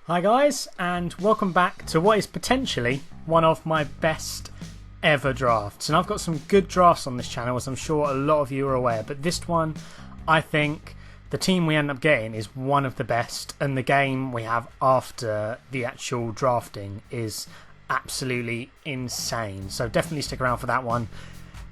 Hi guys, and welcome back to what is potentially one of my best ever drafts. And I've got some good drafts on this channel, as I'm sure a lot of you are aware, but this one, I think the team we end up getting is one of the best, and the game we have after the actual drafting is absolutely insane. So definitely stick around for that one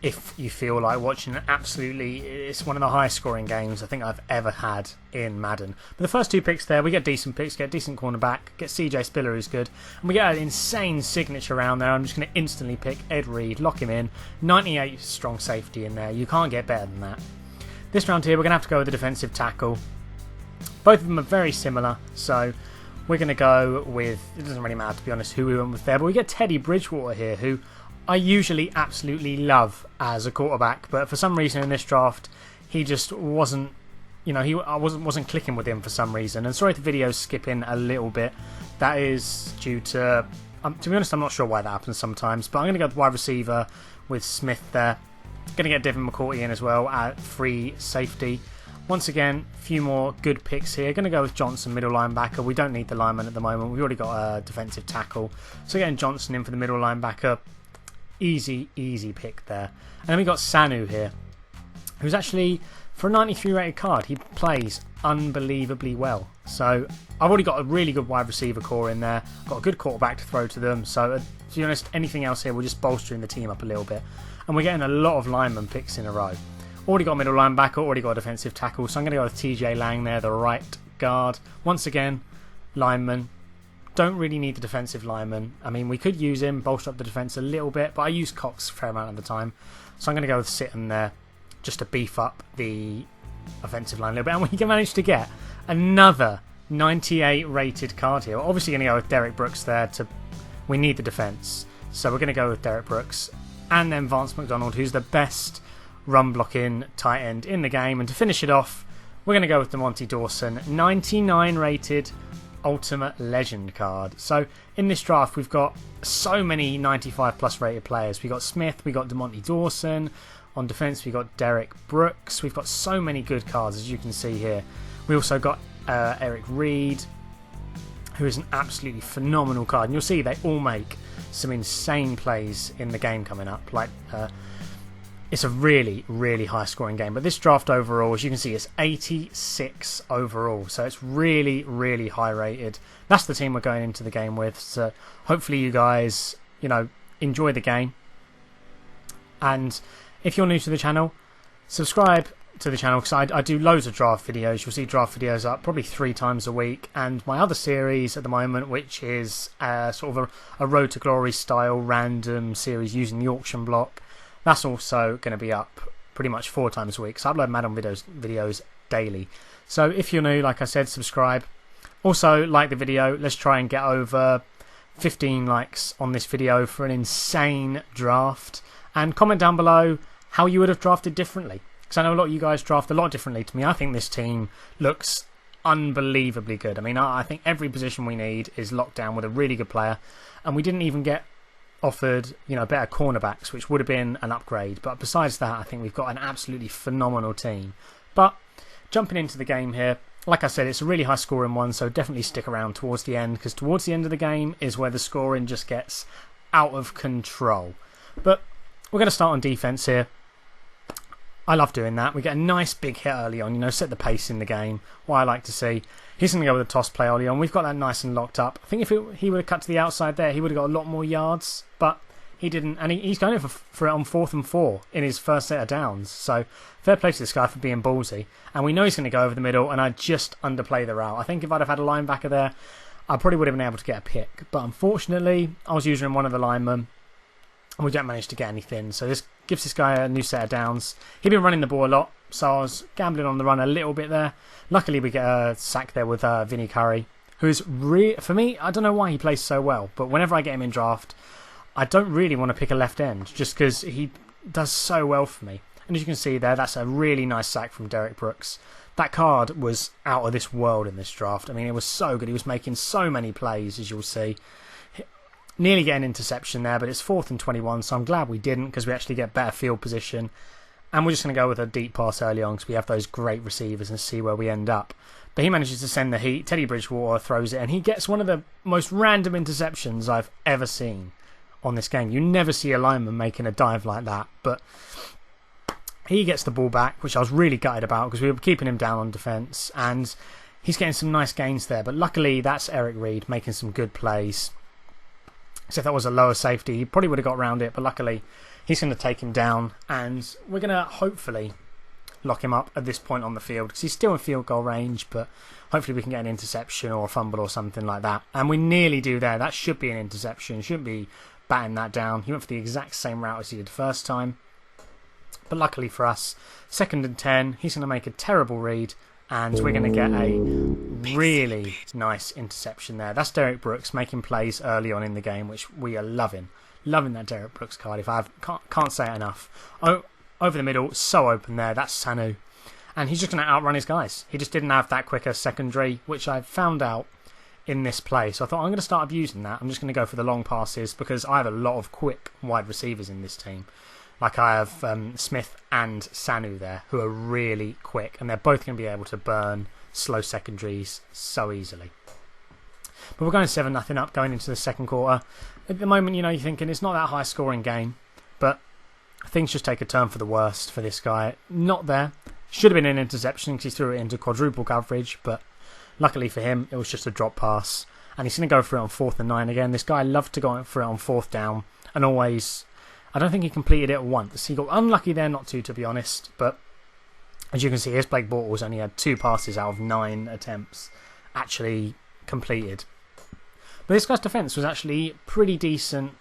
if you feel like watching it. It's one of the highest scoring games I think I've ever had in Madden. But the first two picks there, we get decent picks, get a decent cornerback, get CJ Spiller who's good, and we get an insane signature round there. I'm just going to instantly pick Ed Reed, lock him in, 98 strong safety in there, you can't get better than that. This round here we're going to have to go with the defensive tackle. Both of them are very similar, so we're going to go with, it doesn't really matter to be honest who we went with there, but we get Teddy Bridgewater here, who I usually absolutely love as a quarterback, but for some reason in this draft, he just wasn't, I wasn't clicking with him for some reason. And sorry if the video's skipping a little bit. That is due to be honest, I'm not sure why that happens sometimes. But I'm going to go with wide receiver with Smith there. Going to get Devin McCourty in as well at free safety. Once again, a few more good picks here. Going to go with Johnson, middle linebacker. We don't need the lineman at the moment. We've already got a defensive tackle. So getting Johnson in for the middle linebacker. Easy pick there. And then we got Sanu here, who's actually, for a 93 rated card, he plays unbelievably well. So I've already got a really good wide receiver core in there, got a good quarterback to throw to them. So to be honest, anything else here, we're just bolstering the team up a little bit. And we're getting a lot of lineman picks in a row. Already got a middle linebacker, already got a defensive tackle. So I'm going to go with TJ Lang there, the right guard. Once again, lineman. Don't really need the defensive lineman. I mean, we could use him, bolster up the defence a little bit, but I use Cox a fair amount of the time. So I'm going to go with Sitton there, just to beef up the offensive line a little bit. And we can manage to get another 98 rated card here. We're obviously going to go with Derek Brooks there. We need the defence. So we're going to go with Derek Brooks. And then Vance McDonald, who's the best run blocking tight end in the game. And to finish it off, we're going to go with DeMonte Dawson, 99 rated Ultimate Legend card. So in this draft we've got so many 95 plus rated players. We got Smith, we got DeMonte Dawson. On defense we got Derek Brooks. We've got so many good cards, as you can see here. We also got Eric Reed, who is an absolutely phenomenal card, and you'll see they all make some insane plays in the game coming up. It's a really high scoring game. But this draft overall, as you can see, it's 86 overall. So it's really high rated. That's the team we're going into the game with. So hopefully you guys, enjoy the game. And if you're new to the channel, subscribe to the channel, because I do loads of draft videos. You'll see draft videos up probably 3 times a week. And my other series at the moment, which is sort of a Road to Glory style random series using the auction block, that's also going to be up pretty much 4 times a week. So I upload Madden videos daily. So if you're new, like I said, subscribe. Also, like the video. Let's try and get over 15 likes on this video for an insane draft. And comment down below how you would have drafted differently, because I know a lot of you guys draft a lot differently to me. I think this team looks unbelievably good. I mean, I think every position we need is locked down with a really good player. And we didn't even get offered better cornerbacks, which would have been an upgrade. But besides that, I think we've got an absolutely phenomenal team. But jumping into the game here, like I said, it's a really high scoring one, so definitely stick around towards the end, because towards the end of the game is where the scoring just gets out of control. But we're going to start on defense here. I love doing that. We get a nice big hit early on, set the pace in the game, what I like to see. He's going to go with a toss play early on. We've got that nice and locked up. I think if he would have cut to the outside there, he would have got a lot more yards, but he didn't. And he's going for it on 4th and 4 in his first set of downs. So fair play to this guy for being ballsy. And we know he's going to go over the middle, and I just underplay the route. I think if I'd have had a linebacker there, I probably would have been able to get a pick. But unfortunately, I was using one of the linemen, and we don't manage to get anything. So this gives this guy a new set of downs. He'd been running the ball a lot, so I was gambling on the run a little bit there. Luckily, we get a sack there with Vinny Curry, who's for me, I don't know why he plays so well, but whenever I get him in draft, I don't really want to pick a left end, just because he does so well for me. And as you can see there, that's a really nice sack from Derek Brooks. That card was out of this world in this draft. I mean, it was so good. He was making so many plays, as you'll see. Nearly getting interception there, but it's 4th and 21, so I'm glad we didn't, because we actually get better field position. And we're just going to go with a deep pass early on because we have those great receivers and see where we end up. But he manages to send the heat. Teddy Bridgewater throws it, and he gets one of the most random interceptions I've ever seen on this game. You never see a lineman making a dive like that. But he gets the ball back, which I was really gutted about because we were keeping him down on defence. And he's getting some nice gains there. But luckily, that's Eric Reid making some good plays. So if that was a lower safety, he probably would have got around it. But luckily, he's going to take him down. And we're going to hopefully lock him up at this point on the field because he's still in field goal range, but hopefully we can get an interception or a fumble or something like that. And we nearly do there. That should be an interception. Shouldn't be batting that down. He went for the exact same route as he did the first time. But luckily for us, 2nd and 10, he's going to make a terrible read and we're going to get a really nice interception there. That's Derek Brooks making plays early on in the game, which we are loving. Loving that Derek Brooks card. If I can't say it enough. Oh, over the middle, so open there. That's Sanu. And he's just going to outrun his guys. He just didn't have that quicker secondary, which I found out in this play. So I thought I'm going to start abusing that. I'm just going to go for the long passes because I have a lot of quick wide receivers in this team. Like I have Smith and Sanu there, who are really quick. And they're both going to be able to burn slow secondaries so easily. But we're going 7-0 up going into the second quarter. At the moment, you're thinking it's not that high scoring game. But things just take a turn for the worst for this guy. Not there. Should have been an interception because he threw it into quadruple coverage, but luckily for him, it was just a drop pass. And he's going to go for it on 4th and 9 again. This guy loved to go for it on 4th down, and always, I don't think he completed it once. He got unlucky there not to be honest, but as you can see, here's Blake Bortles only had 2 passes out of 9 attempts actually completed. But this guy's defence was actually pretty decent,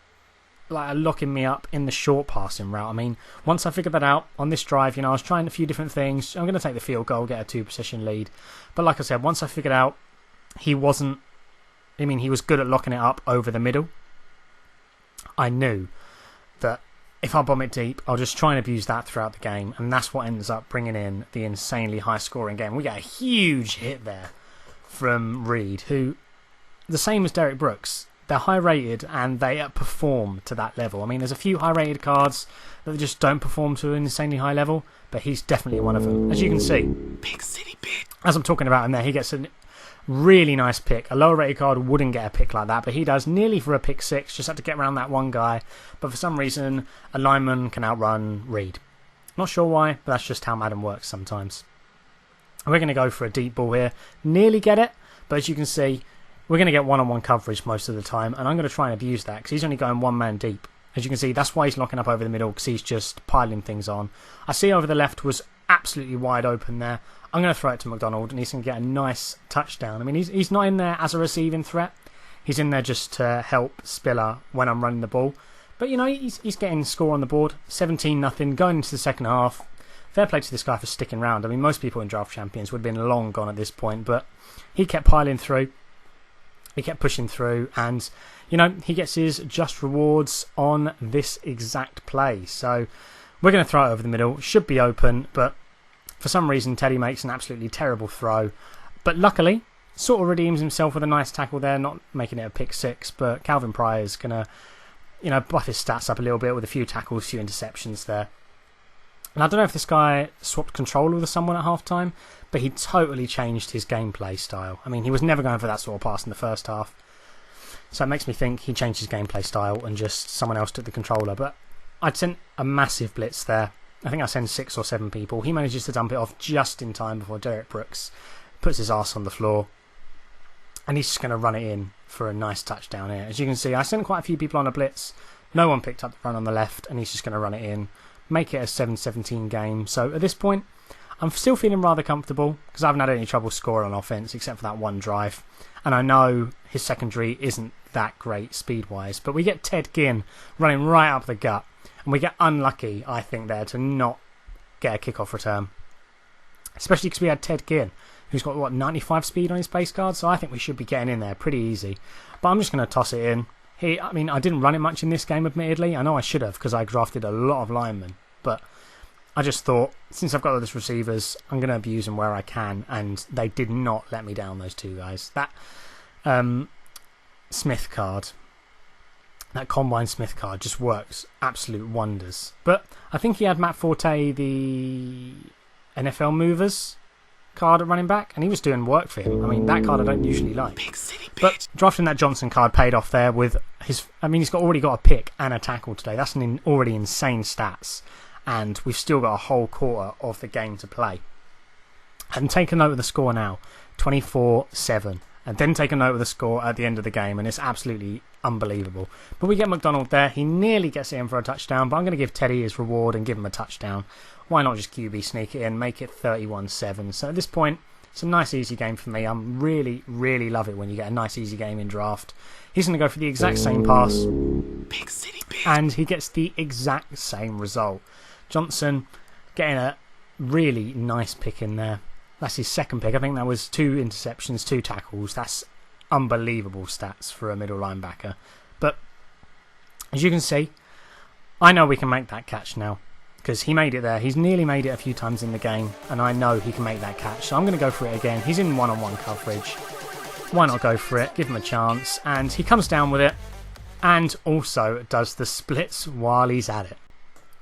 like locking me up in the short passing route. I mean, once I figured that out on this drive, I was trying a few different things. I'm going to take the field goal, get a 2-possession lead. But like I said, once I figured out he was good at locking it up over the middle. I knew that if I bomb it deep, I'll just try and abuse that throughout the game. And that's what ends up bringing in the insanely high scoring game. We get a huge hit there from Reid, who, the same as Derek Brooks, they're high rated and they perform to that level. I mean, there's a few high rated cards that just don't perform to an insanely high level, but he's definitely one of them. As you can see, big city pick. As I'm talking about him there, he gets a really nice pick. A lower rated card wouldn't get a pick like that, but he does nearly for a pick 6. Just had to get around that one guy. But for some reason, a lineman can outrun Reid. Not sure why, but that's just how Madden works sometimes. And we're going to go for a deep ball here. Nearly get it, but as you can see, we're going to get one-on-one coverage most of the time, and I'm going to try and abuse that because he's only going one man deep. As you can see, that's why he's locking up over the middle because he's just piling things on. I see over the left was absolutely wide open there. I'm going to throw it to McDonald, and he's going to get a nice touchdown. I mean, he's not in there as a receiving threat. He's in there just to help Spiller when I'm running the ball. But, he's getting score on the board. 17-0 going into the second half. Fair play to this guy for sticking around. I mean, most people in Draft Champions would have been long gone at this point, but he kept piling through. He kept pushing through and, he gets his just rewards on this exact play. So we're going to throw it over the middle. Should be open, but for some reason Teddy makes an absolutely terrible throw. But luckily, sort of redeems himself with a nice tackle there, not making it a pick 6. But Calvin Pryor's going to, buff his stats up a little bit with a few tackles, few interceptions there. And I don't know if this guy swapped controller with someone at halftime, but he totally changed his gameplay style. I mean, he was never going for that sort of pass in the first half. So it makes me think he changed his gameplay style and just someone else took the controller. But I'd sent a massive blitz there. I think I sent 6 or 7 people. He manages to dump it off just in time before Derek Brooks puts his arse on the floor. And he's just going to run it in for a nice touchdown here. As you can see, I sent quite a few people on a blitz. No one picked up the run on the left, and he's just going to run it in. Make it a 7-17 game. So at this point, I'm still feeling rather comfortable because I haven't had any trouble scoring on offense except for that one drive. And I know his secondary isn't that great speed-wise, but we get Ted Ginn running right up the gut. And we get unlucky, I think, there to not get a kickoff return. Especially because we had Ted Ginn, who's got, 95 speed on his base card. So I think we should be getting in there pretty easy. But I'm just going to toss it in. I didn't run it much in this game, admittedly. I know I should have because I drafted a lot of linemen. But I just thought, since I've got all these receivers, I'm going to abuse them where I can. And they did not let me down, those two guys. That Smith card That Combine Smith card just works absolute wonders. But I think he had Matt Forte, the NFL Movers card at running back, and he was doing work for him. I mean, that card I don't usually like. But drafting that Johnson card paid off there with his... I mean, he's already got a pick and a tackle today. That's already insane stats. And we've still got a whole quarter of the game to play. And take a note of the score now. 24-7. And then take a note of the score at the end of the game, and it's absolutely unbelievable. But we get McDonald there. He nearly gets it in for a touchdown, but I'm going to give Teddy his reward and give him a touchdown. Why not just QB sneak it in, make it 31-7. So at this point, it's a nice easy game for me. I'm really, really love it when you get a nice easy game in draft. He's going to go for the exact same pass, and he gets the exact same result. Johnson getting a really nice pick in there. That's his second pick. I think that was 2 interceptions, 2 tackles. That's unbelievable stats for a middle linebacker. But as you can see, I know we can make that catch now because he made it there. He's nearly made it a few times in the game, and I know he can make that catch. So I'm going to go for it again. He's in one-on-one coverage. Why not go for it? Give him a chance. And he comes down with it and also does the splits while he's at it.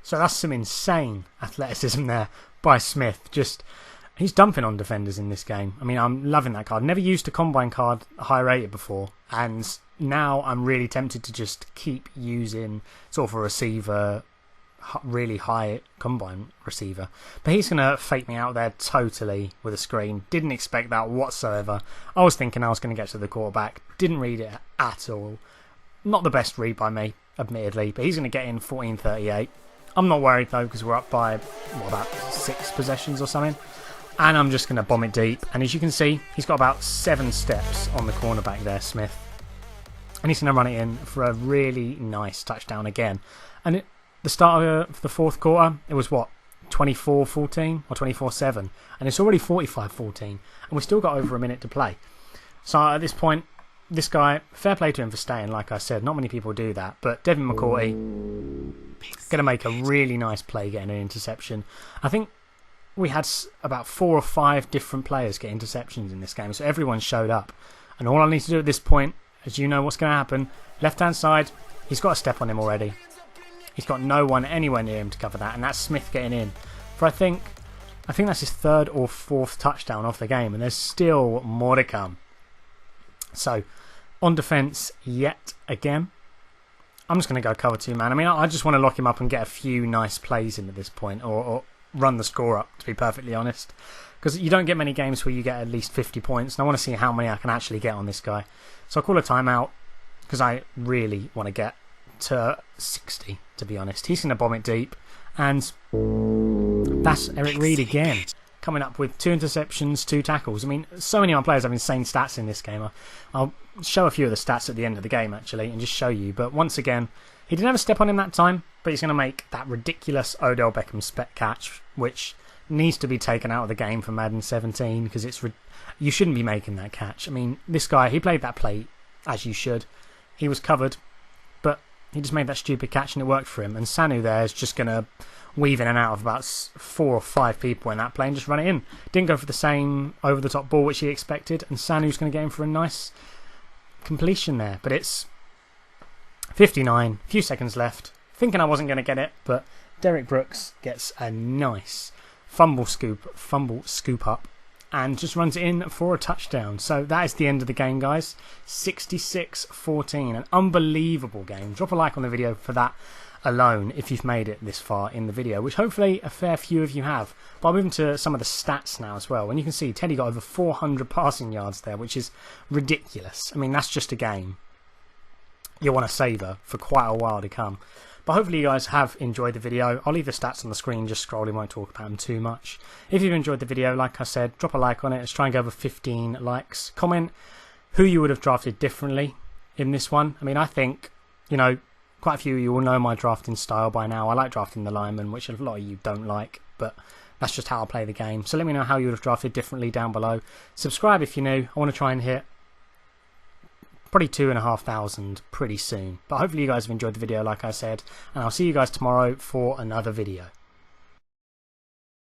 So that's some insane athleticism there by Smith. He's dumping on defenders in this game. I mean, I'm loving that card. Never used a Combine card high rated before, and now I'm really tempted to just keep using sort of a receiver, really high Combine receiver. But he's going to fake me out there totally with a screen. Didn't expect that whatsoever. I was thinking I was going to get to the quarterback. Didn't read it at all. Not the best read by me, admittedly, but he's going to get in 14-38. I'm not worried though, because we're up by, about 6 possessions or something. And I'm just going to bomb it deep. And as you can see, he's got about 7 steps on the cornerback there, Smith. And he's going to run it in for a really nice touchdown again. And at the start of the fourth quarter, it was what? 24-14 or 24-7. And it's already 45-14. And we've still got over a minute to play. So at this point, this guy, fair play to him for staying, like I said. Not many people do that. But Devin McCourty going to make a really nice play getting an interception. I think we had about 4 or 5 different players get interceptions in this game, so everyone showed up. And all I need to do at this point, as you know what's going to happen, left-hand side, he's got a step on him already. He's got no one anywhere near him to cover that, and that's Smith getting in. For I think that's his 3rd or 4th touchdown off the game, and there's still more to come. So, on defence yet again. I'm just going to go cover 2 man. I mean, I just want to lock him up and get a few nice plays in at this point, or run the score up, to be perfectly honest, because you don't get many games where you get at least 50 points, and I want to see how many I can actually get on this guy. So I'll call a timeout because I really want to get to 60, to be honest. He's going to bomb it deep, and that's Eric Reed again, coming up with 2 interceptions, 2 tackles. I mean, so many of my players have insane stats in this game. I'll show a few of the stats at the end of the game actually and just show you, but once again, he didn't have a step on him that time, but he's going to make that ridiculous Odell Beckham spec catch, which needs to be taken out of the game for Madden 17, because you shouldn't be making that catch. I mean, this guy, he played that play as you should. He was covered, but he just made that stupid catch and it worked for him. And Sanu there is just going to weave in and out of about 4 or 5 people in that play and just run it in. Didn't go for the same over-the-top ball which he expected, and Sanu's going to get in for a nice completion there. But it's 59, a few seconds left. Thinking I wasn't going to get it, but Derek Brooks gets a nice fumble scoop up and just runs it in for a touchdown. So that is the end of the game, guys. 66-14, an unbelievable game. Drop a like on the video for that alone if you've made it this far in the video, which hopefully a fair few of you have. But I'll move into some of the stats now as well. And you can see Teddy got over 400 passing yards there, which is ridiculous. I mean, that's just a game you'll want to savour for quite a while to come. But hopefully you guys have enjoyed the video. I'll leave the stats on the screen, just scrolling, won't talk about them too much. If you've enjoyed the video, like I said, drop a like on it. Let's try and go over 15 likes. Comment who you would have drafted differently in this one. I mean, I think, quite a few of you will know my drafting style by now. I like drafting the lineman, which a lot of you don't like, but that's just how I play the game. So let me know how you would have drafted differently down below. Subscribe if you're new. I want to try and hit probably 2,500 pretty soon. But hopefully you guys have enjoyed the video, like I said, and I'll see you guys tomorrow for another video.